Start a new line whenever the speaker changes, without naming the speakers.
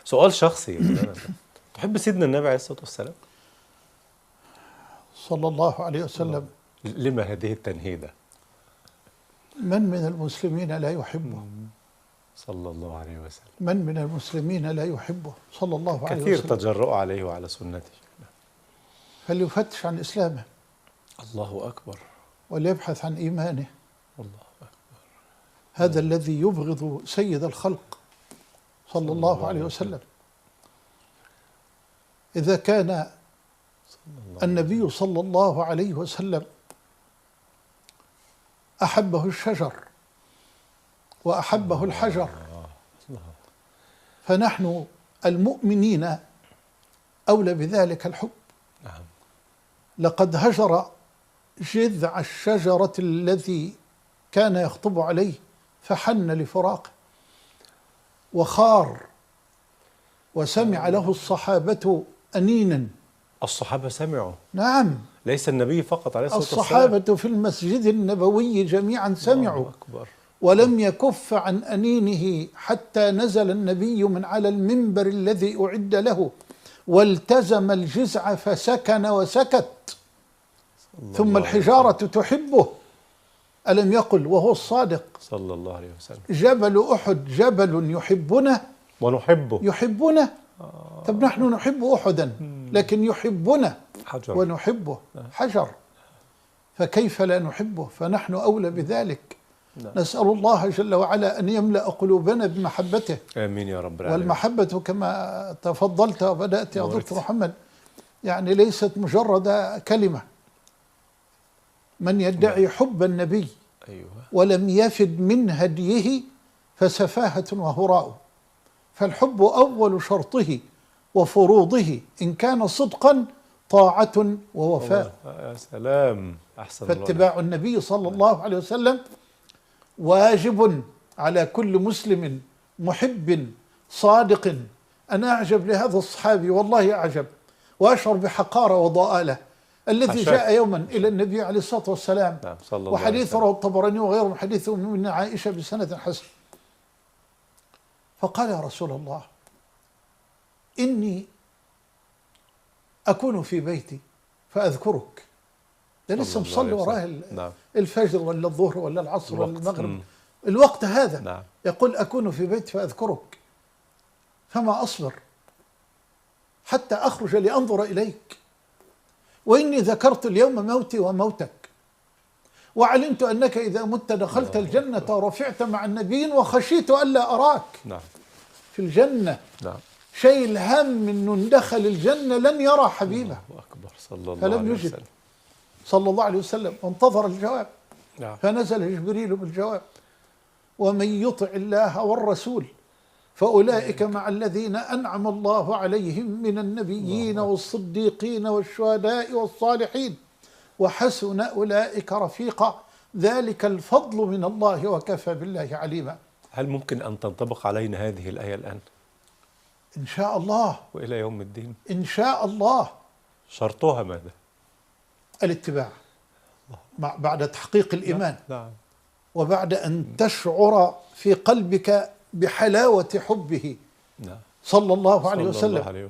سؤال شخصي يا مولانا، تحب سيدنا النبي عليه الصلاة والسلام؟
صلى الله عليه وسلم.
لما هذه التنهيدة؟
من المسلمين لا يحبه؟
صلى الله عليه وسلم.
من المسلمين لا يحبه صلى الله عليه
كثير
وسلم؟
تجرؤ عليه وعلى سنته.
فليفتش عن إسلامه،
الله أكبر،
وليبحث عن إيمانه.
الله أكبر.
هذا الذي يبغض سيد الخلق صلى الله عليه وسلم. إذا كان النبي صلى الله عليه وسلم أحبه الشجر وأحبه الحجر، فنحن المؤمنين أولى بذلك الحب.
نعم.
لقد هجر جذع الشجرة الذي كان يخطب عليه فحن لفراقه وخار، وسمع له الصحابة أنينا.
الصحابة سمعوا؟
نعم،
ليس النبي فقط عليه الصلاة والسلام،
الصحابة في المسجد النبوي جميعا سمعوا.
الله أكبر.
ولم يكف عن أنينه حتى نزل النبي من على المنبر الذي أعد له والتزم الجزع فسكن وسكت. ثم الحجارة تحبه، ألم يقل وهو الصادق
صلى الله عليه وسلم:
جبل أحد جبل يحبنا
ونحبه.
يحبنا. طب نحن نحب أحدا، لكن يحبنا
حجر.
ونحبه حجر، فكيف لا نحبه؟ فنحن أولى بذلك. نسأل الله جل وعلا أن يملأ قلوبنا بمحبته.
آمين يا رب العالمين.
والمحبة كما تفضلت وبدأت يا دكتور محمد يعني ليست مجرد كلمة. من يدعي حب النبي ولم يفد من هديه فسفاهة وهراء. فالحب أول شرطه وفروضه إن كان صدقا طاعة ووفاء.
يا سلام، أحسن.
فاتباع النبي صلى الله عليه وسلم واجب على كل مسلم محب صادق. أنا أعجب لهذا الصحابي، والله أعجب وأشعر بحقارة وضآلة، الذي جاء يوما إلى النبي عليه الصلاة والسلام، وحديث رواه الطبراني وغيره من حديث من عائشة بسند حسن، فقال: يا رسول الله، إني أكون في بيتي فأذكرك. ده لسه مصلي وراه الفجر ولا الظهر ولا العصر ولا المغرب، الوقت هذا يقول: أكون في بيتي فأذكرك، فما أصبر حتى أخرج لأنظر إليك، وإني ذكرت اليوم موتي وموتك، وعلمت أنك إذا مت دخلت الجنة ورفعت مع النبيين، وخشيت ألا أراك في الجنة. شيء الهم إنه دخل الجنة لن يرى حبيبه.
الله أكبر. صلى الله
فلم
عليه
يجد
وسلم
صلى الله عليه وسلم، وانتظر الجواب. فنزل جبريل بالجواب: ومن يطع الله والرسول فأولئك مع الذين أنعم الله عليهم من النبيين والصديقين والشهداء والصالحين وحسن أولئك رفيقا، ذلك الفضل من الله وكفى بالله عليما.
هل ممكن أن تنطبق علينا هذه الآية الآن؟
إن شاء الله،
وإلى يوم الدين
إن شاء الله.
شرطها ماذا؟
الاتباع بعد تحقيق الإيمان. وبعد أن تشعر في قلبك بحلاوة حبه صلى الله عليه وسلم.